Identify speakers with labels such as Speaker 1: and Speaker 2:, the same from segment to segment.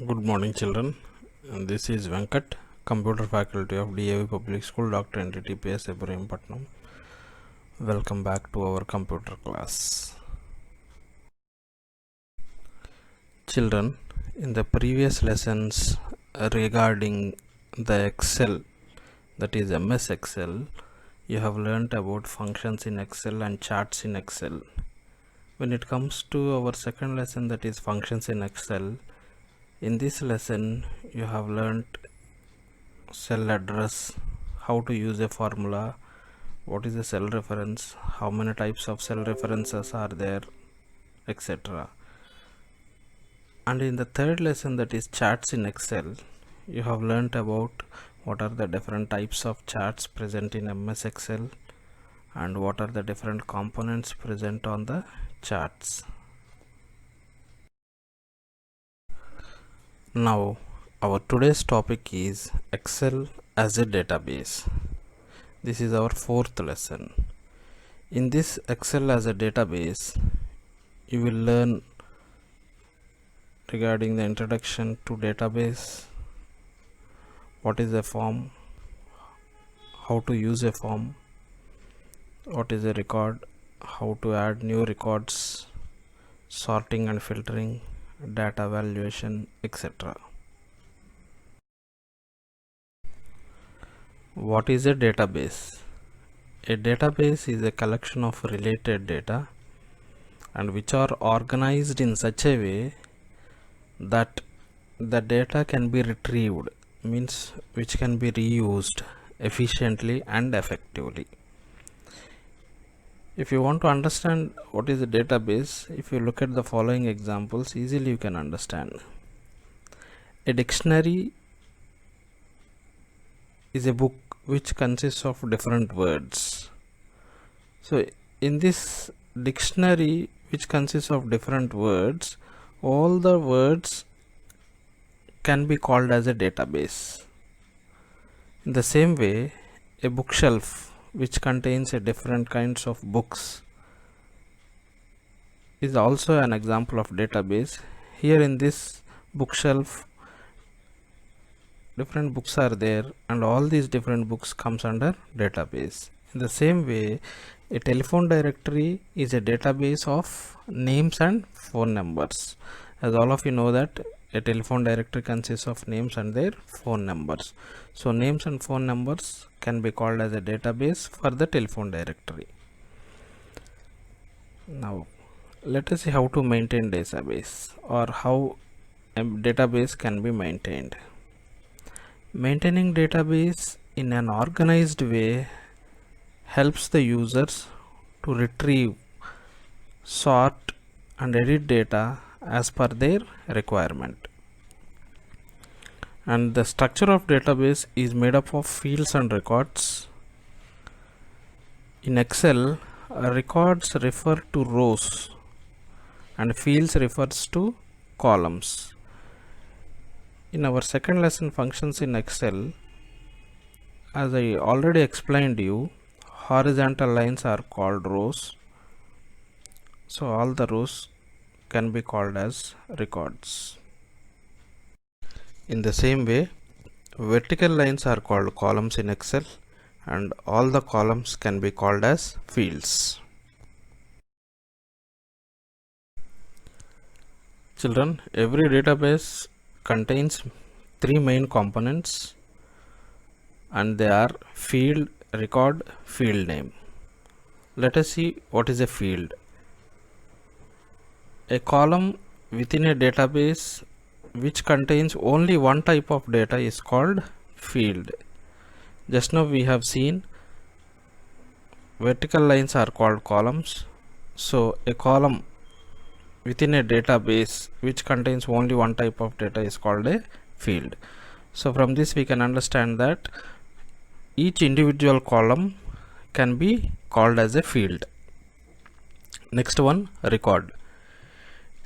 Speaker 1: Good morning, children. And this is Venkat, Computer Faculty of DAV Public School, Dr. NTTPS Ibrahimpatnam. Welcome back to our computer class. Children, in the previous lessons regarding the Excel, that is MS Excel, you have learnt about functions in Excel and charts in Excel. When it comes to our second lesson, that is functions in Excel, in this lesson you have learnt cell address, how to use a formula, what is a cell reference, how many types of cell references are there, etc. And in the third lesson, that is charts in Excel, you have learnt about what are the different types of charts present in MS Excel and what are the different components present on the charts. Now our today's topic is Excel as a database. This is our fourth lesson. In this Excel as a database, you will learn regarding the introduction to database, what is a form, how to use a form, what is a record, how to add new records, sorting and filtering, data valuation, etc. What is a database? A database is a collection of related data and which are organized in such a way that the data can be retrieved, means which can be reused efficiently and effectively. If you want to understand what is a database, if you look at the following examples, easily you can understand. A dictionary is a book which consists of different words. So in this dictionary which consists of different words, all the words can be called as a database. In the same way, a bookshelf which contains a different kinds of books is also an example of database. Here in this bookshelf, different books are there and all these different books comes under database. In the same way, a telephone directory is a database of names and phone numbers. As all of you know that a telephone directory consists of names and their phone numbers. So names and phone numbers can be called as a database for the telephone directory. Now let us see how to maintain database or how a database can be maintained. Maintaining database in an organized way helps the users to retrieve, sort and edit data as per their requirement. And the structure of database is made up of fields and records. In Excel, records refer to rows and fields refers to columns. In our second lesson, functions in Excel, as I already explained you, horizontal lines are called rows. So all the rows can be called as records. In the same way, vertical lines are called columns in Excel and all the columns can be called as fields. Children, every database contains three main components and they are field, record, field name. Let us see what is a field. A column within a database which contains only one type of data is called field. Just now we have seen vertical lines are called columns. So a column within a database which contains only one type of data is called a field. So from this we can understand that each individual column can be called as a field. Next one, record.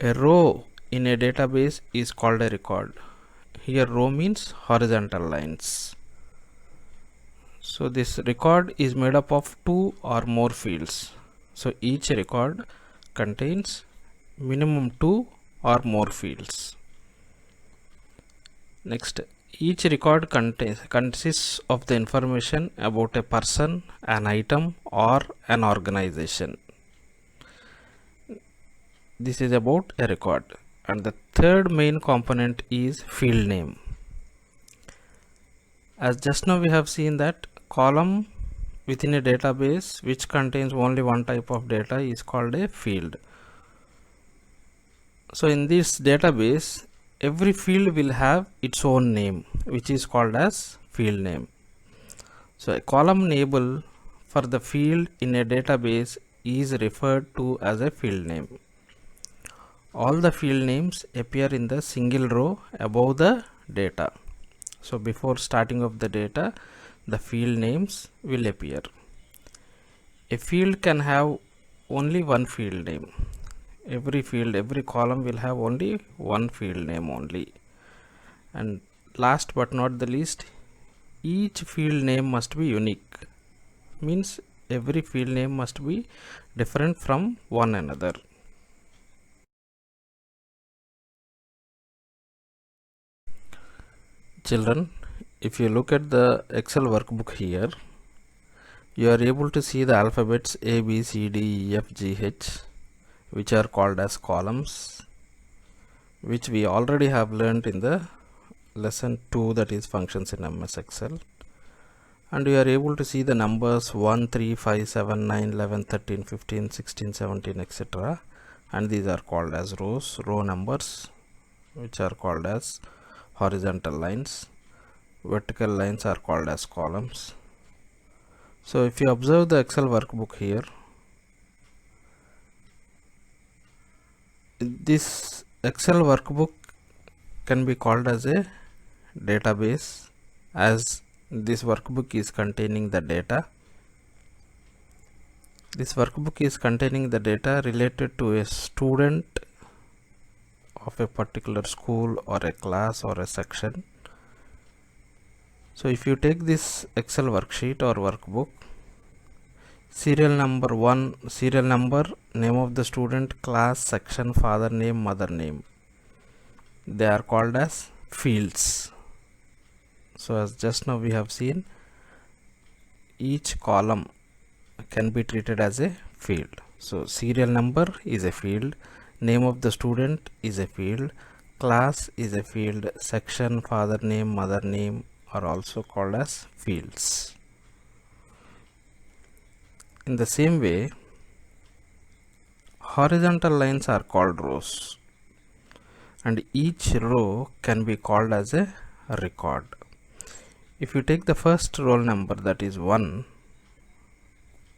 Speaker 1: A row in a database is called a record. Here row means horizontal lines. So this record is made up of two or more fields. So each record contains minimum two or more fields. Next, each record consists of the information about a person, an item, or an organization. This is about a record. And the third main component is field name. As just now we have seen that column within a database which contains only one type of data is called a field. So in this database, every field will have its own name, which is called as field name. So a column label for the field in a database is referred to as a field name. All the field names appear in the single row above the data. So before starting of the data, the field names will appear. A field can have only one field name. Every column will have only one field name only. And last but not the least, each field name must be unique. Means every field name must be different from one another. Children, if you look at the Excel workbook here, you are able to see the alphabets A, B, C, D, E, F, G, H, which are called as columns, which we already have learned in the lesson 2, that is functions in MS Excel. And you are able to see the numbers 1, 3, 5, 7, 9, 11, 13, 15, 16, 17, etc. And these are called as rows, row numbers, which are called as horizontal lines. Vertical lines are called as columns. So if you observe the Excel workbook here, this Excel workbook can be called as a database, as this workbook is containing the data. This workbook is containing the data related to a student of a particular school or a class or a section. So if you take this Excel worksheet or workbook, serial number 1, serial number, name of the student, class, section, father name, mother name, they are called as fields. So as just now we have seen, each column can be treated as a field. So serial number is a field, name of the student is a field, class is a field, section, father name, mother name are also called as fields. In the same way, horizontal lines are called rows, and each row can be called as a record. If you take the first roll number, that is 1,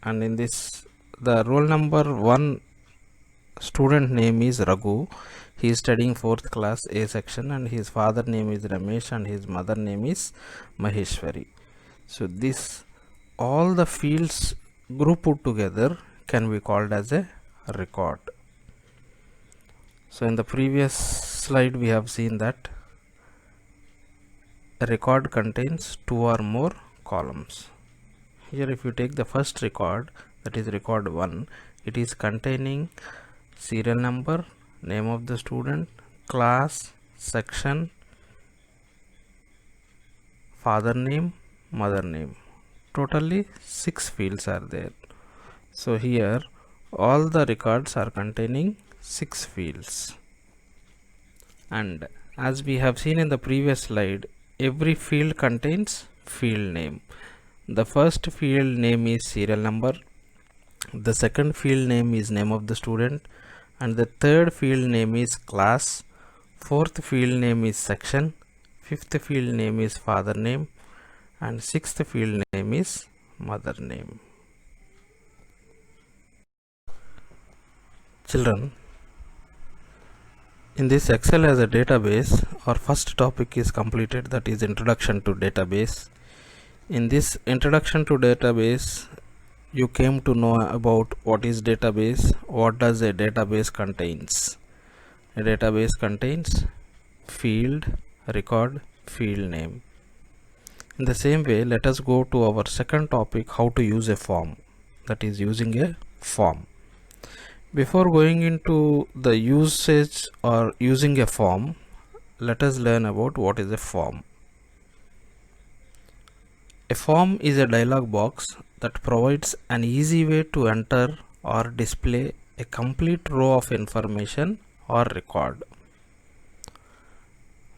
Speaker 1: and in this the roll number 1 student name is Raghu, he is studying 4th class A section, and his father name is Ramesh and his mother name is Maheshwari. So this, all the fields group put together can be called as a record. So in the previous slide we have seen that a record contains 2 or more columns. Here if you take the first record, that is record 1, it is containing serial number, name of the student, class, section, father name, mother name. Totally 6 fields are there. So here all the records are containing 6 fields. And as we have seen in the previous slide, every field contains field name. The first field name is serial number, the second field name is name of the student, and the third field name is class, fourth field name is section, fifth field name is father name, and sixth field name is mother name. Children, in this Excel as a database, our first topic is completed, that is introduction to database. In this introduction to database, you came to know about what is database, what does a database contains. A database contains field, record, field name. In the same way, let us go to our second topic, how to use a form, that is using a form. Before going into the usage or using a form, let us learn about what is a form. A form is a dialog box that provides an easy way to enter or display a complete row of information or record.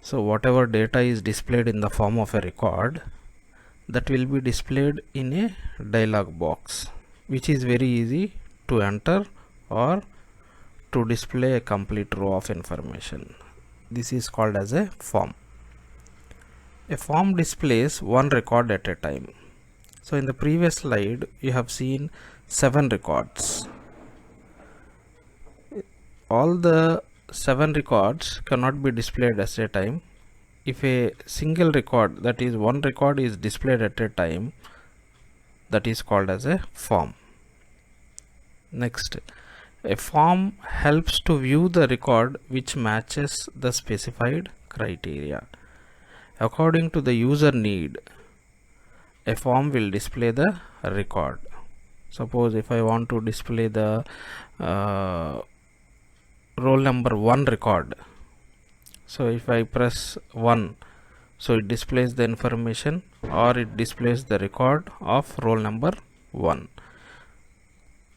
Speaker 1: So whatever data is displayed in the form of a record, that will be displayed in a dialog box, which is very easy to enter or to display a complete row of information. This is called as a form. A form displays one record at a time. So in the previous slide you have seen 7 records. All the 7 records cannot be displayed at a time. If a single record, that is one record, is displayed at a time, that is called as a form. Next, a form helps to view the record which matches the specified criteria. According to the user need, a form will display the record. Suppose if I want to display the roll number 1 record, so if I press 1, so it displays the information or it displays the record of roll number 1.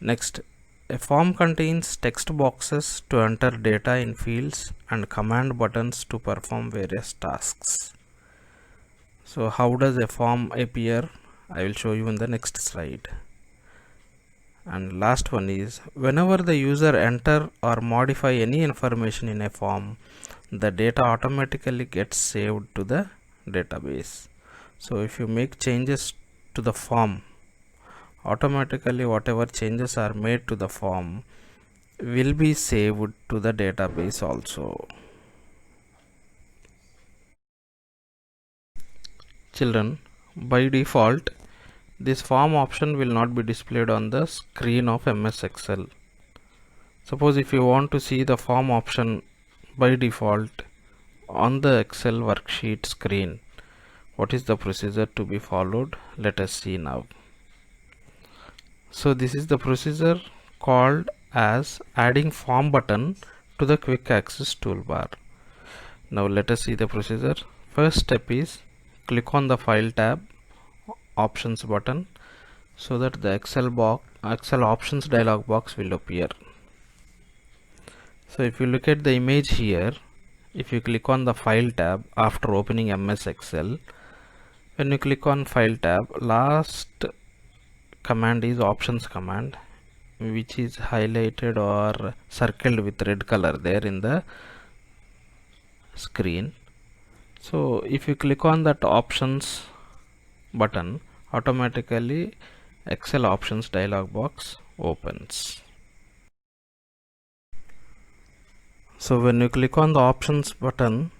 Speaker 1: Next, a form contains text boxes to enter data in fields and command buttons to perform various tasks. So how does a form appear? I will show you in the next slide. And last one is, whenever the user enter or modify any information in a form, the data automatically gets saved to the database. So if you make changes to the form, automatically whatever changes are made to the form will be saved to the database also. Children, by default this form option will not be displayed on the screen of MS Excel. Suppose if you want to see the form option by default on the Excel worksheet screen, what is the procedure to be followed? Let us see now. So this is the procedure called as adding form button to the quick access toolbar. Now let us see the procedure. First step is click on the file tab, options button, so that the Excel options dialog box will appear. So if you look at the image here, if you click on the file tab after opening MS Excel, when you click on file tab, last command is options command, which is highlighted or circled with red color there in the screen. So if you click on that options button, automatically Excel options dialog box opens. So when you click on the options button,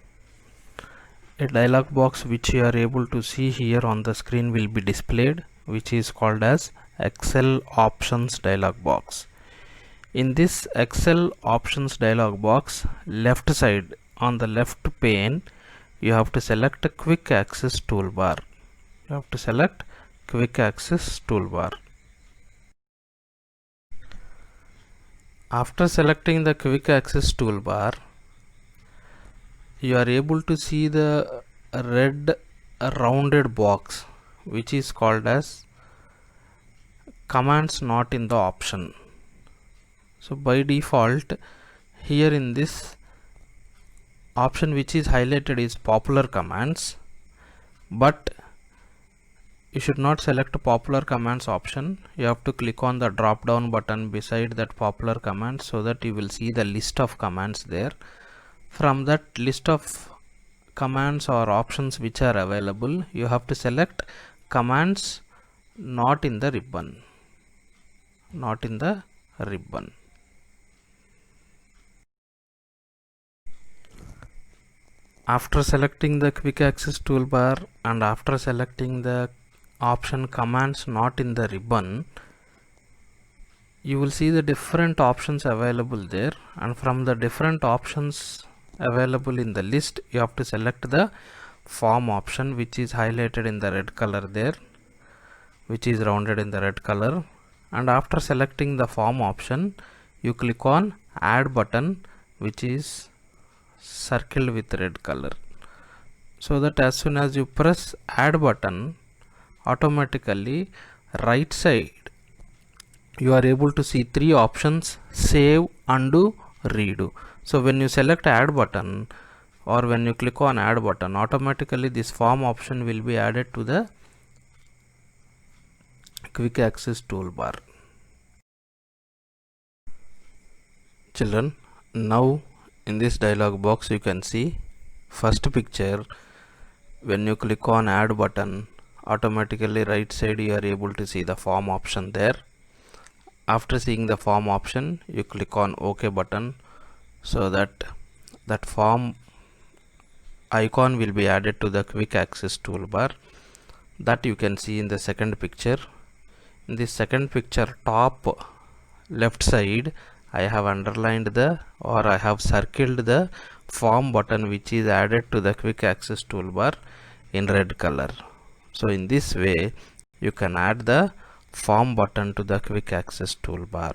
Speaker 1: a dialog box which you are able to see here on the screen will be displayed, which is called as Excel options dialog box. In this Excel options dialog box, left side on the left pane, you have to select a quick access toolbar. You have to select quick access toolbar. After selecting the quick access toolbar, you are able to see the red rounded box which is called as commands not in the option. So by default here in this option which is highlighted is popular commands, but you should not select popular commands option. You have to click on the drop down button beside that popular command, so that you will see the list of commands there. From that list of commands or options which are available, you have to select commands not in the ribbon. Not in the ribbon. After selecting the quick access toolbar and after selecting the option commands not in the ribbon, you will see the different options available there, and from the different options available in the list, you have to select the form option which is highlighted in the red color there, which is rounded in the red color. And after selecting the form option, you click on add button which is circled with red color, so that as soon as you press add button, automatically right side you are able to see three options: save, undo, redo. So when you select add button or when you click on add button, automatically this form option will be added to the quick access toolbar. Children, now in this dialog box you can see first picture. When you click on add button, automatically right side you are able to see the form option there. After seeing the form option, you click on OK button, so that form icon will be added to the quick access toolbar. That you can see in the second picture. In this second picture, top left side, I have underlined I have circled the form button which is added to the quick access toolbar in red color. So in this way you can add the form button to the quick access toolbar.